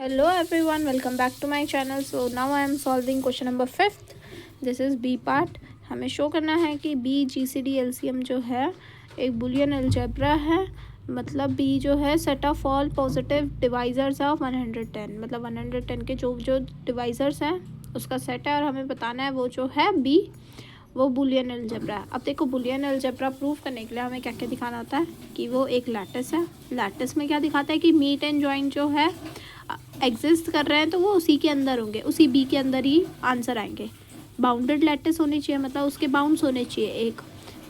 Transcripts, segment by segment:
Hello everyone, welcome back to my channel. So now I am solving question number 5th. This is B part. हमें show करना है कि B GCD LCM जो है एक Boolean algebra है। मतलब B जो है set of all positive divisors of 110, मतलब 110 के जो जो डिवाइजर्स हैं उसका सेट है और हमें बताना है वो जो है B वो बुलियन अलजेब्रा है। अब देखो बुलियन अलजेब्रा प्रूव करने के लिए हमें क्या क्या दिखाना होता है कि वो एक लैटिस है। लैटिस में क्या दिखाता है कि मीट एंड जॉइन जो है एग्जिस्ट कर रहे हैं तो वो उसी के अंदर होंगे, उसी बी के अंदर ही आंसर आएंगे। बाउंडेड लैटिस होनी चाहिए, मतलब उसके बाउंड्स होने चाहिए, एक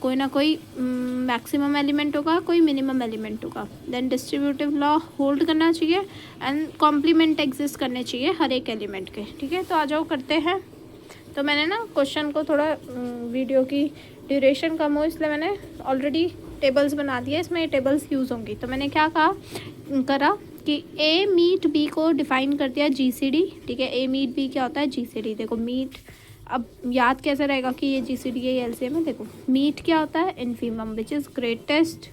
कोई ना कोई मैक्सिमम एलिमेंट होगा, कोई मिनिमम एलिमेंट होगा। देन डिस्ट्रीब्यूटिव लॉ होल्ड करना चाहिए एंड कॉम्प्लीमेंट एग्जिस्ट करने चाहिए हर एक एलिमेंट के। ठीक है, तो आ जाओ करते हैं। तो मैंने ना क्वेश्चन को थोड़ा वीडियो की ड्यूरेशन कम हो इसलिए मैंने ऑलरेडी टेबल्स बना दिए, इसमें ये टेबल्स यूज़ होंगी। तो मैंने क्या करा कि ए मीट बी को डिफाइन कर दिया GCD। ठीक है, ए मीट बी क्या होता है GCD। देखो मीट, अब याद कैसे रहेगा कि ये GCD है, ये LCM है। देखो मीट क्या होता है infimum which is greatest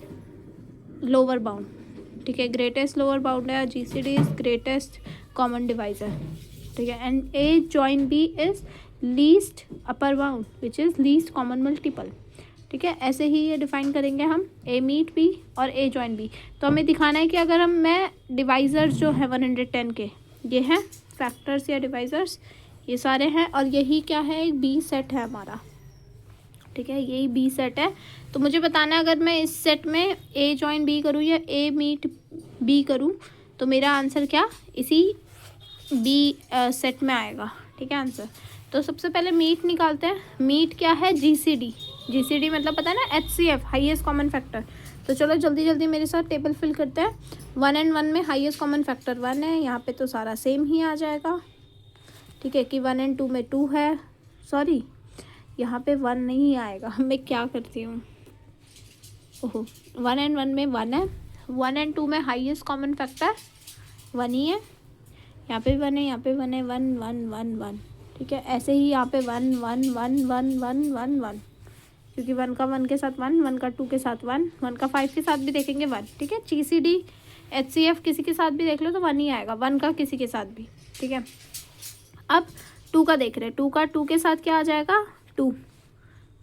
lower bound. ठीक है, ग्रेटेस्ट लोअर बाउंड है, GCD is greatest common divisor. ठीक है, and A join B is least upper bound which is least common multiple. ठीक है, ऐसे ही ये डिफाइन करेंगे हम ए मीट बी और ए जॉइन बी। तो हमें दिखाना है कि अगर मैं डिवाइजर्स जो है 110 के, ये हैं फैक्टर्स या डिवाइजर्स, ये सारे हैं और यही क्या है एक बी सेट है हमारा। ठीक है, यही बी सेट है। तो मुझे बताना है अगर मैं इस सेट में ए जॉइन बी करूँ या ए मीट बी करूँ तो मेरा आंसर क्या इसी बी सेट में आएगा। ठीक है आंसर। तो सबसे पहले मीट निकालते हैं। मीट क्या है GCD मतलब पता है ना HCF हाईएस्ट कॉमन फैक्टर। तो चलो जल्दी जल्दी मेरे साथ टेबल फिल करते हैं। 1 and 1 में हाईएस्ट कॉमन फैक्टर 1 है, यहाँ पे तो सारा सेम ही आ जाएगा। ठीक है कि 1 and 2 में 2 है, सॉरी यहाँ पे 1 नहीं आएगा, मैं क्या करती हूँ, ओहो 1 and 1 में 1 है। 1 and 2 में हाईएस्ट कॉमन फैक्टर 1 ही है, यहाँ पे 1 है, यहाँ पे 1 है, 1 1 1 1। ठीक है, ऐसे ही यहाँ पे 1 1 1 1 1 1 1, क्योंकि 1 का 1 के साथ 1, 1 का 2 के साथ 1, 1 का 5 के साथ भी देखेंगे 1। ठीक है, GCD HCF किसी के साथ भी देख लो तो 1 ही आएगा, 1 का किसी के साथ भी। ठीक है, अब 2 का देख रहे हैं, 2 का 2 के साथ क्या आ जाएगा 2,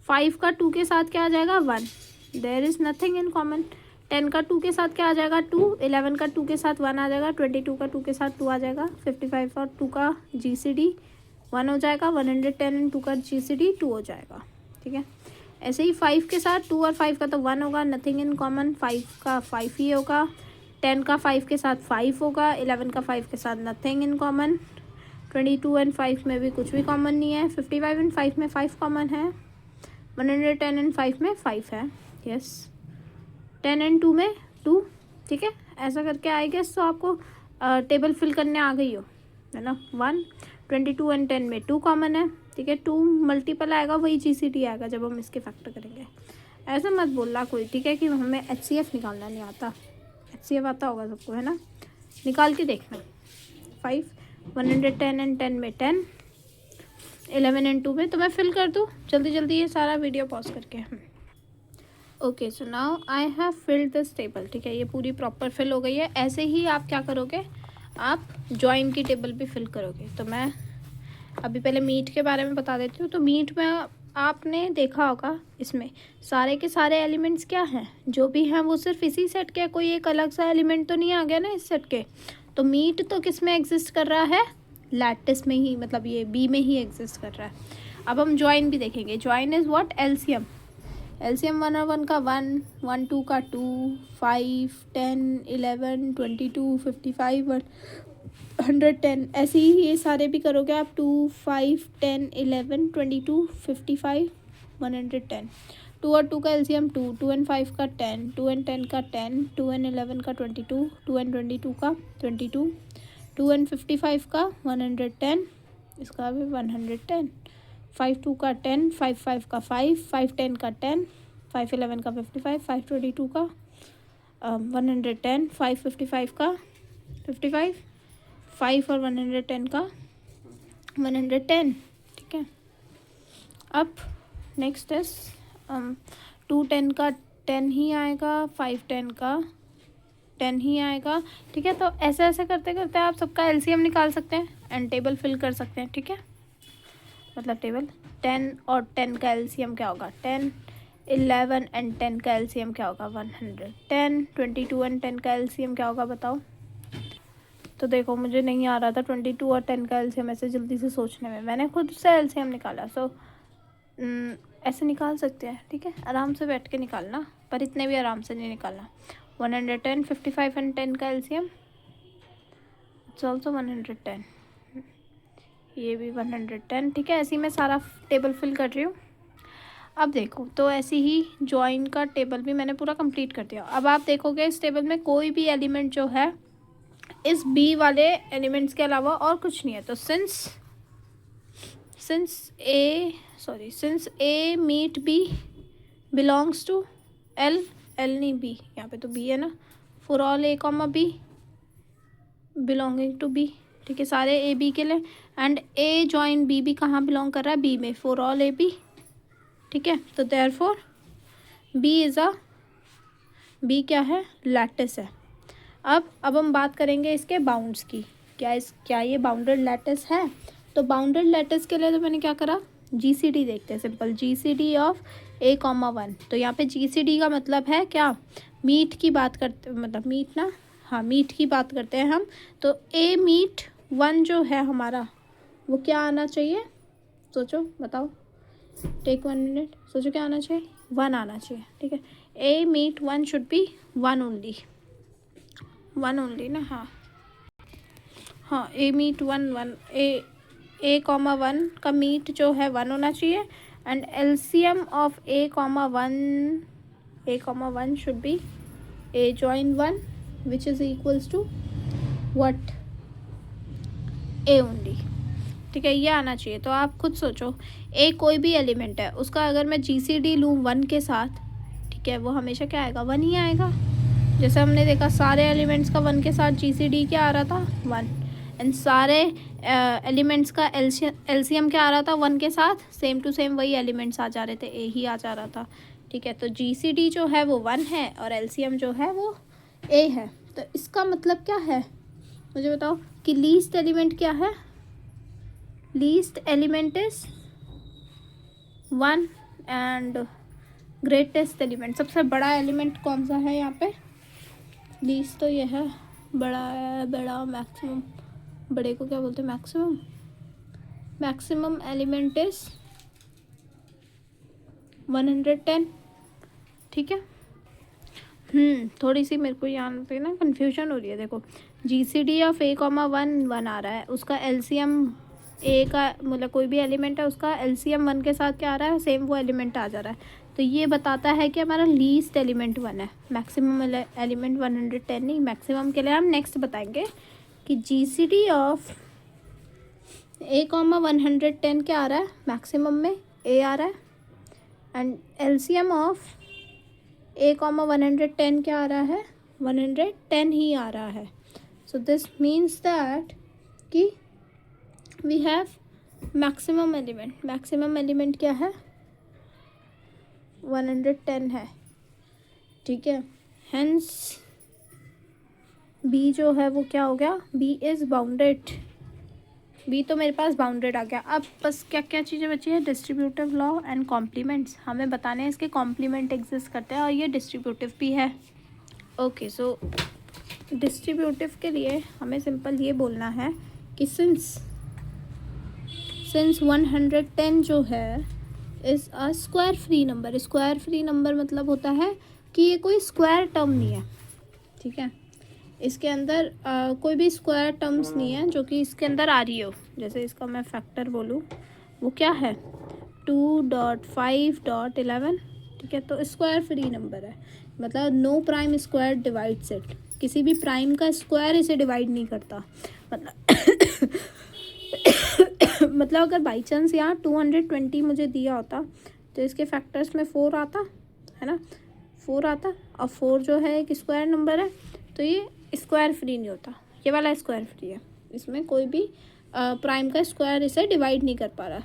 5 का 2 के साथ क्या आ जाएगा 1, there is nothing in common. 10 का 2 के साथ क्या आ जाएगा 2, 11 का 2 के साथ 1 आ जाएगा, 22 का 2 के साथ 2 आ जाएगा, 55 और 2 का GCD 1 हो जाएगा, 110 एंड 2 का GCD 2 हो जाएगा। ठीक है, ऐसे ही 5 के साथ 2 और 5 का तो 1 होगा, नथिंग इन कॉमन, 5 का 5 ही होगा, 10 का 5 के साथ 5 होगा, 11 का 5 के साथ नथिंग इन कॉमन, 22 एंड 5 में भी कुछ भी कॉमन नहीं है, 55 एंड 5 में 5 कॉमन है, 110 एंड 5 में 5 है, यस 10 एंड 2 में 2। ठीक है, ऐसा करके आई गेस तो आपको टेबल फिल करने आ गई हो, है ना। 1 22 एंड 10 में 2 कॉमन है। ठीक है, 2 मल्टीपल आएगा वही GCD आएगा जब हम इसके फैक्टर करेंगे। ऐसा मत बोलना कोई, ठीक है, कि हमें HCF निकालना नहीं आता। HCF आता होगा सबको, है ना, निकाल के देखना। 5 110 एंड 10 में 10, 11 एंड 2 में। तो मैं फिल कर दूँ जल्दी जल्दी ये सारा वीडियो पॉज करके। Okay, so now I have filled this table. ठीक है, ये पूरी प्रॉपर फिल हो गई है। ऐसे ही आप क्या करोगे, आप जॉइन की टेबल भी फिल करोगे। तो मैं अभी पहले मीट के बारे में बता देती हूँ। तो मीट में आपने देखा होगा इसमें सारे के सारे एलिमेंट्स क्या हैं, जो भी हैं वो सिर्फ इसी सेट के, कोई एक अलग सा एलिमेंट तो नहीं आ गया ना इस सेट के। तो मीट तो किस में एग्जिस्ट कर रहा है, लैटिस में ही, मतलब ये बी में ही एग्जिस्ट कर रहा है। अब हम जॉइन भी देखेंगे। Join is what, LCM। 1 और 1 का 1, 1 2 का 2, 5 10 11 22 55 110। ऐसे ही ये सारे भी करोगे आप, 2 5 10 11 22 55 110। 2 और 2 का LCM 2, 2 एंड 5 का 10, 2 एंड 10 का 10, 2 एंड 11 का 22, 2 एंड 22 का 22, 2 एंड 55 का 110, इसका भी 110, 5 2 का 10, 5 5 का 5, 5 10 का 10, 5 11 का 55, 5 22 का 110, 5 55 का 55, 5 और 110 का 110। ठीक है, अब नेक्स्ट इज 2 10 का 10 ही आएगा, 5 10 का 10 ही आएगा। ठीक है, तो ऐसे ऐसे करते करते आप सबका एलसीएम निकाल सकते हैं एंड टेबल फिल कर सकते हैं। ठीक है, मतलब टेबल 10 और 10 का एलसीएम क्या होगा 10, 11 एंड 10 का एलसीएम क्या होगा 110, 22 एंड 10 का एलसीएम क्या होगा बताओ। तो देखो मुझे नहीं आ रहा था 22 और 10 का एलसीएम ऐसे जल्दी से सोचने में, मैंने खुद से एलसीएम निकाला। सो ऐसे निकाल सकते हैं। ठीक है, आराम से बैठ के निकालना, पर इतने भी आराम से नहीं निकालना। 110, 55 एंड 10 का एलसीएम इट्स ऑल्सो 110, ये भी 110। ठीक है, ऐसे ही मैं सारा टेबल फिल कर रही हूँ। अब देखो, तो ऐसे ही जॉइन का टेबल भी मैंने पूरा कंप्लीट कर दिया। अब आप देखोगे इस टेबल में कोई भी एलिमेंट जो है इस बी वाले एलिमेंट्स के अलावा और कुछ नहीं है। तो since A meet B belongs to L, L नहीं बी, यहाँ पे तो बी है ना, for all A comma B belonging to B. ठीक है, सारे ए बी के लिए, एंड ए जॉइन बी भी कहाँ बिलोंग कर रहा है बी में, फॉर ऑल ए बी। ठीक है, तो देयरफॉर बी क्या है लैटिस है। अब हम बात करेंगे इसके बाउंड्स की। क्या ये बाउंडेड लैटिस है? तो बाउंडेड लैटिस के लिए तो मैंने क्या करा, जीसीडी देखते हैं, simple GCD of A comma 1। तो यहाँ पे जीसीडी का मतलब है क्या, मीट की बात करते, मतलब मीट ना, हाँ मीट की बात करते हैं हम। तो ए मीट 1 जो है हमारा वो क्या आना चाहिए, सोचो बताओ, टेक 1 मिनट, सोचो क्या आना चाहिए, 1 आना चाहिए। ठीक है, A meet 1 should be 1 only, 1 only ना, हाँ ए मीट 1 ए कॉमा 1 का मीट जो है 1 होना चाहिए, and LCM of A comma 1 should be A join 1 which is equals to what, A only. ठीक है, ये आना चाहिए। तो आप खुद सोचो, ए कोई भी एलिमेंट है उसका अगर मैं जीसीडी लूँ 1 के साथ, ठीक है, वो हमेशा क्या आएगा 1 ही आएगा। जैसे हमने देखा सारे एलिमेंट्स का 1 के साथ जीसीडी क्या आ रहा था 1, एंड सारे एलिमेंट्स का एलसीएम क्या आ रहा था 1 के साथ, सेम टू सेम वही एलिमेंट्स आ जा रहे थे, ए ही आ जा रहा था। ठीक है, तो जीसीडी जो है वो 1 है और एलसीएम जो है वो ए है। तो इसका मतलब क्या है मुझे बताओ कि लीस्ट एलिमेंट क्या है, least element is 1 and greatest element, सबसे बड़ा एलिमेंट कौन सा है यहाँ पे, लीस्ट तो ये है, बड़ा है, बड़ा मैक्सिमम, बड़े को क्या बोलते हैं मैक्सिमम एलिमेंट इज 110। ठीक है, थोड़ी सी मेरे को यहाँ पे ना कन्फ्यूजन हो रही है। देखो जीसीडी ऑफ ए कॉमा 1 आ रहा है, उसका एलसीएम ए का मतलब कोई भी एलिमेंट है उसका एलसीएम 1 के साथ क्या आ रहा है, सेम वो एलिमेंट आ जा रहा है। तो ये बताता है कि हमारा लीस्ट एलिमेंट 1 है, मैक्सिमम एलिमेंट 110 नहीं। मैक्सिमम के लिए हम नेक्स्ट बताएंगे कि जीसीडी ऑफ ए कॉमा 110 क्या आ रहा है, मैक्सिमम में ए आ रहा है, and LCM of A comma 110 क्या आ रहा है 110 ही आ रहा है। सो दिस मीन्स दैट कि वी हैव मैक्सिमम एलिमेंट क्या है 110 है। ठीक है, हेंस बी जो है वो क्या हो गया, बी इज़ बाउंडेड, बी तो मेरे पास बाउंडेड आ गया। अब बस क्या क्या चीज़ें बची है, डिस्ट्रीब्यूटिव लॉ एंड कॉम्प्लीमेंट्स, हमें बताने हैं इसके कॉम्प्लीमेंट एग्जिस्ट करते हैं और ये डिस्ट्रीब्यूटिव भी है। ओके, सो डिस्ट्रीब्यूटिव के लिए हमें सिंपल ये बोलना है कि सिंस 110 जो है is a square free number. Square free number मतलब होता है कि ये कोई स्क्वायर टर्म नहीं है। ठीक है, इसके अंदर कोई भी स्क्वायर टर्म्स नहीं है जो कि इसके अंदर आ रही हो। जैसे इसका मैं फैक्टर बोलूँ वो क्या है 2.5.11। ठीक है, तो स्क्वायर फ्री नंबर है, मतलब no prime square divides it, किसी भी प्राइम का स्क्वायर इसे डिवाइड नहीं करता। मतलब अगर बाई चांस यहाँ 220 मुझे दिया होता तो इसके फैक्टर्स में 4 आता है ना, 4 आता, और 4 जो है एक स्क्वायर नंबर है, तो ये स्क्वायर फ्री नहीं होता। ये वाला स्क्वायर फ्री है, इसमें कोई भी प्राइम का स्क्वायर इसे डिवाइड नहीं कर पा रहा।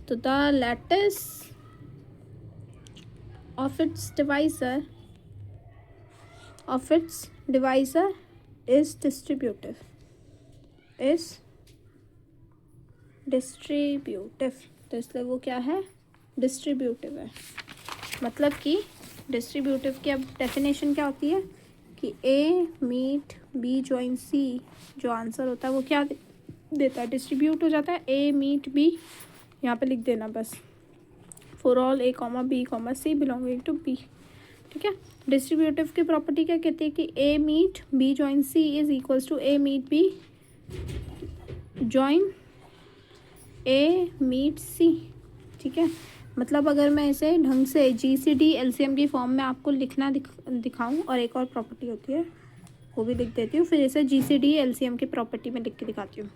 तो the lattice of its divisor is distributive, तो इसलिए वो क्या है, डिस्ट्रीब्यूटिव है। मतलब कि डिस्ट्रीब्यूटिव की अब डेफिनेशन क्या होती है कि ए मीट बी जॉइन सी, जो आंसर होता है वो क्या देता है, डिस्ट्रीब्यूट हो जाता है। ए मीट बी, यहाँ पे लिख देना बस, for all A comma B comma C belonging to B. ठीक है, डिस्ट्रीब्यूटिव की प्रॉपर्टी क्या कहती है कि A meet B join C is equals to A meet B join A meet C. ठीक है, मतलब अगर मैं इसे ढंग से GCD LCM की फॉर्म में आपको लिखना दिखाऊं, और एक और प्रॉपर्टी होती है वो भी लिख देती हूँ, फिर इसे GCD LCM की प्रॉपर्टी में लिख के दिखाती हूँ।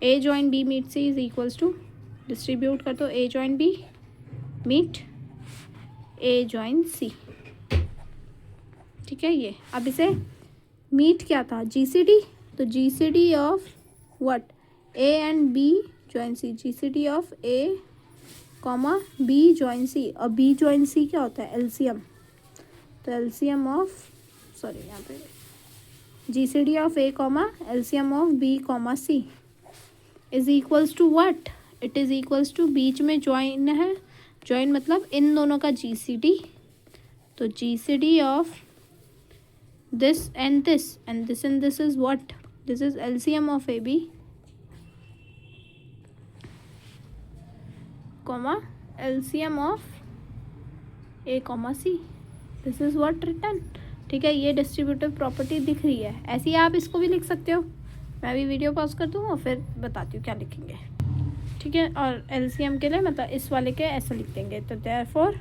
A join B meet C is equals to, distribute कर दो, A join B meet A join C. ठीक है, ये अब इसे मीट क्या था, GCD, तो GCD of what, A and B join C, GCD of A comma B join C. और बी जॉइन सी क्या होता है, LCM, तो LCM ऑफ, सॉरी यहाँ पे GCD of A comma LCM of B comma C is equals to what, it is equals to, बीच में join है, जॉइन मतलब इन दोनों का GCD, तो GCD of this and this and this and this is what, this is LCM of A B comma LCM of A comma C, this is what return. ठीक है, ये डिस्ट्रीब्यूटिव प्रॉपर्टी दिख रही है, ऐसे ही आप इसको भी लिख सकते हो। मैं भी वीडियो पॉज कर दूँ और फिर बताती हूँ क्या लिखेंगे। ठीक है, और LCM के लिए मतलब इस वाले के ऐसा लिख देंगे, तो देयरफॉर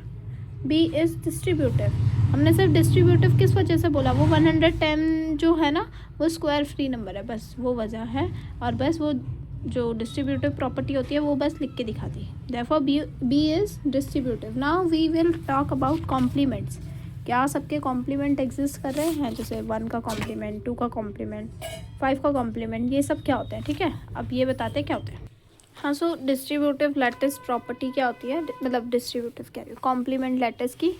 बी इज डिस्ट्रीब्यूटिव। हमने सिर्फ डिस्ट्रीब्यूटिव किस वजह से बोला, वो 110 जो है ना वो स्क्वायर फ्री नंबर है, बस वो वजह है, और बस वो जो डिस्ट्रीब्यूटिव प्रॉपर्टी होती है वो बस लिख के दिखा दी। Therefore B is distributive. Now we will talk about complements. क्या सबके कॉम्प्लीमेंट एग्जिस्ट कर रहे हैं, जैसे 1 का कॉम्प्लीमेंट, 2 का कॉम्प्लीमेंट, 5 का कॉम्प्लीमेंट, ये सब क्या होते हैं। ठीक है, अब ये बताते हैं क्या होते हैं। हाँ, सो डिस्ट्रीब्यूटिव लैटिस प्रॉपर्टी क्या होती है, मतलब डिस्ट्रीब्यूटिव क्या है, कॉम्प्लीमेंट लैटिस की,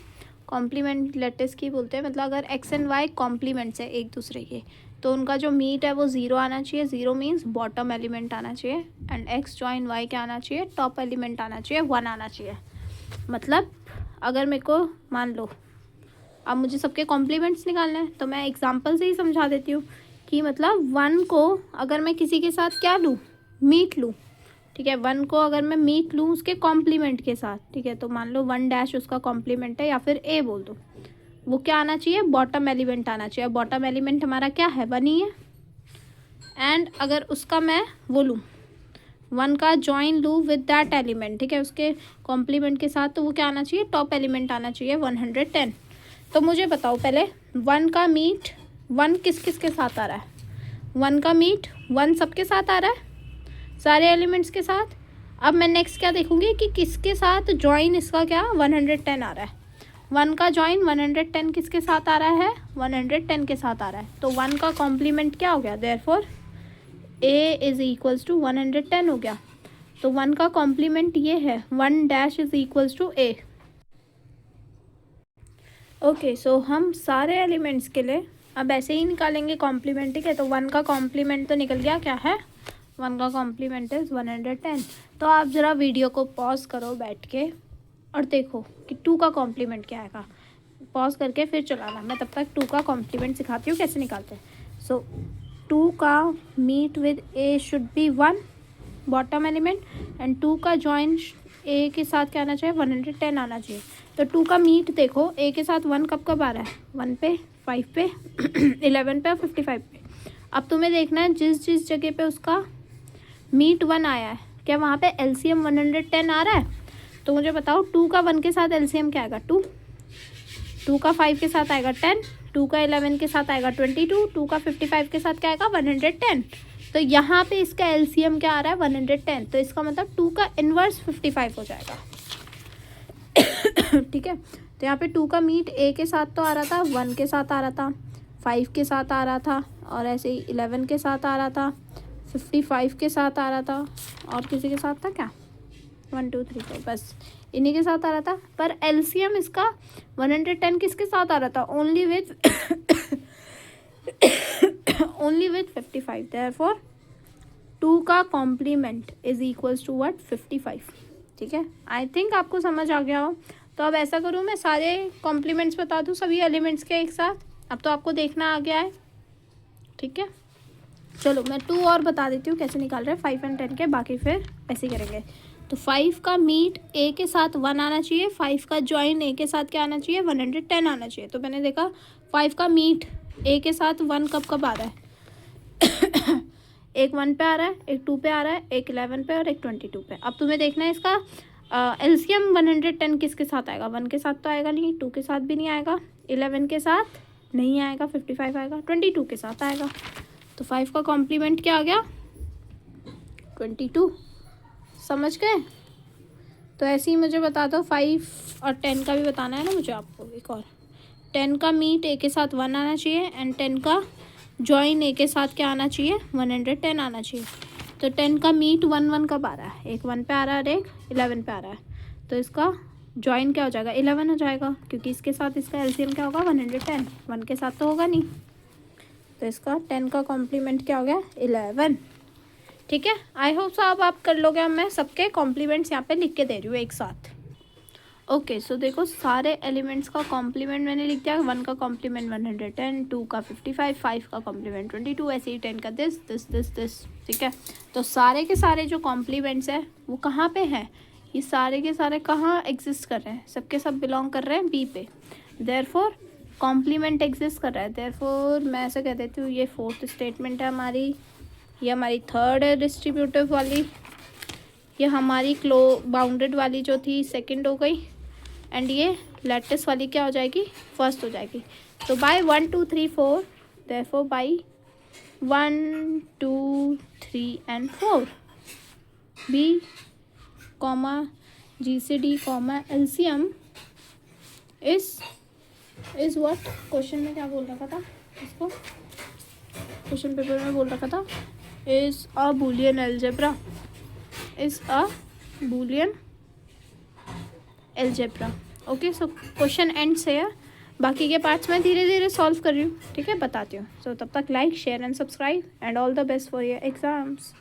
कॉम्प्लीमेंट लैटिस की बोलते हैं, मतलब अगर एक्स एंड वाई कॉम्प्लीमेंट्स है एक दूसरे के, तो उनका जो मीट है वो 0 आना चाहिए, 0 मीन्स बॉटम एलिमेंट आना चाहिए, एंड एक्स जॉइन वाई क्या आना चाहिए, टॉप एलिमेंट आना चाहिए, 1 आना चाहिए। मतलब अगर मेरे को मान लो अब मुझे सबके कॉम्प्लीमेंट्स निकालने हैं, तो मैं एग्जांपल से ही समझा देती हूँ कि मतलब 1 को अगर मैं किसी के साथ क्या लूँ, मीट लूँ। ठीक है, 1 को अगर मैं मीट लूँ उसके कॉम्प्लीमेंट के साथ, ठीक है, तो मान लो 1 डैश उसका कॉम्प्लीमेंट है, या फिर ए बोल दो, वो क्या आना चाहिए, बॉटम एलिमेंट आना चाहिए। बॉटम एलिमेंट हमारा क्या है, 1 ही है। एंड अगर उसका मैं वो लूँ, 1 का जॉइन लूँ विद दैट एलिमेंट, ठीक है, उसके कॉम्प्लीमेंट के साथ, तो वो क्या आना चाहिए, टॉप एलिमेंट आना चाहिए 110। तो मुझे बताओ पहले 1 का मीट 1 किस किस के साथ आ रहा है, 1 का मीट 1 सबके साथ आ रहा है, सारे एलिमेंट्स के साथ। अब मैं नेक्स्ट क्या देखूंगी कि किसके साथ जॉइन इसका क्या 110 आ रहा है। 1 का जॉइन 110 किसके साथ आ रहा है, 110 के साथ आ रहा है, तो 1 का कॉम्प्लीमेंट क्या हो गया, therefore A is equals to 110 हो गया। तो 1 का कॉम्प्लीमेंट ये है, 1 dash is equals to A. Okay, so हम सारे एलिमेंट्स के लिए अब ऐसे ही निकालेंगे कॉम्प्लीमेंट। ठीक है, तो 1 का कॉम्प्लीमेंट तो निकल गया, क्या है, 1 का कॉम्प्लीमेंट इज़ 110। तो आप ज़रा वीडियो को पॉज करो बैठ के और देखो कि 2 का कॉम्प्लीमेंट क्या आएगा। पॉज करके फिर चलाना, मैं तब तक 2 का कॉम्प्लीमेंट सिखाती हूँ कैसे निकालते हैं। सो 2 का meet with A should be 1 bottom element, and 2 का जॉइन ए के साथ क्या आना चाहिए, 110 आना चाहिए। तो 2 का मीट देखो, ए के साथ 1 कब कब आ रहा है, 1 पे, 5 पे 11 पे और 55 पे। अब तुम्हें देखना है जिस जिस जगह पे उसका मीट 1 आया है, क्या वहाँ पे LCM 110 आ रहा है। तो मुझे बताओ 2 का 1 के साथ LCM क्या आएगा, 2, 2 का 5 के साथ आएगा 10, 2 का 11 के साथ आएगा 22, 2 का 55 के साथ क्या आएगा 110। तो यहाँ पे इसका LCM क्या आ रहा है 110, तो इसका मतलब 2 का इन्वर्स 55 हो जाएगा। ठीक है, तो यहाँ पे 2 का मीट ए के साथ तो आ रहा था, 1 के साथ आ रहा था, 5 के साथ आ रहा था, और ऐसे ही 11 के साथ आ रहा था, 55 के साथ आ रहा था, और किसी के साथ था क्या, 1 2 3 4, बस इन्हीं के साथ आ रहा था। पर LCM इसका 110 किसके साथ आ रहा था, only with only with 55, therefore 2 का complement is equals to what 55। ठीक है, आई थिंक आपको समझ आ गया हो। तो अब ऐसा करूँ, मैं सारे कॉम्प्लीमेंट्स बता दूँ सभी एलिमेंट्स के एक साथ। अब तो आपको देखना आ गया है। ठीक है, चलो मैं 2 और बता देती हूँ कैसे निकाल रहे हैं 5 और 10 के, बाकी फिर ऐसे ही करेंगे। तो 5 का मीट ए के साथ 1 आना चाहिए, 5 का जॉइन ए के साथ क्या आना चाहिए 110 आना चाहिए। तो मैंने देखा 5 का मीट ए के साथ 1 कब कब आ रहा है एक 1 पे आ रहा है, एक 2 पे आ रहा है, एक 11 पे और एक 22 पे। अब तुम्हें देखना है इसका एलसीएम 110 किसके साथ आएगा। 1 के साथ तो आएगा नहीं, 2 के साथ भी नहीं आएगा, 11 के साथ नहीं आएगा, 55 आएगा, 22 के साथ आएगा। तो 5 का कॉम्प्लीमेंट क्या आ गया 22। समझ गए। तो ऐसे ही मुझे बता दो 5 और 10 का भी बताना है ना मुझे आपको। एक और 10 का मीट ए के साथ 1 आना चाहिए एंड 10 का जॉइन ए के साथ क्या आना चाहिए 110 आना चाहिए। तो 10 का मीट 1 कब आ रहा है, एक 1 पे आ रहा है और एक 11 पे आ रहा है। तो इसका जॉइन क्या हो जाएगा 11 हो जाएगा, क्योंकि इसके साथ इसका एलसीएम क्या होगा 110, 1 के साथ तो होगा नहीं। तो इसका 10 का कॉम्प्लीमेंट क्या हो गया 11। ठीक है, आई होप सो अब आप कर लोगे। अब मैं सबके कॉम्प्लीमेंट्स यहाँ पे लिख के दे रही हूँ एक साथ। ओके सो देखो सारे एलिमेंट्स का कॉम्प्लीमेंट मैंने लिख दिया। 1 का कॉम्प्लीमेंट 110, 2 का 55, 5 का कॉम्प्लीमेंट 22, ऐसे ही 10 का दिस दिस दिस दिस। ठीक है, तो सारे के सारे जो कॉम्प्लीमेंट्स हैं वो कहाँ पे हैं, ये सारे के सारे कहाँ एग्जिस्ट कर रहे हैं, सबके सब बिलोंग कर रहे हैं बी पे। देयरफॉर कॉम्प्लीमेंट एग्जिस्ट कर रहा है, देयरफॉर मैं ऐसे कह देती हूँ ये 4th स्टेटमेंट है हमारी, ये हमारी 3rd है डिस्ट्रीब्यूटिव वाली, ये हमारी बाउंडेड वाली जो थी 2nd हो गई, एंड ये लैटिस वाली क्या हो जाएगी 1st हो जाएगी। तो by 1 2 3 4, therefore by 1 2 3 and 4 B comma GCD comma LCM is what. Question में क्या बोल रखा था इसको, क्वेश्चन पेपर में बोल रखा था is a Boolean algebra, is a Boolean algebra. Okay so question ends here, बाकी के पार्ट्स मैं धीरे धीरे सॉल्व कर रही हूँ। ठीक है, बताती हूँ। सो तब तक like share and subscribe and all the best for your exams.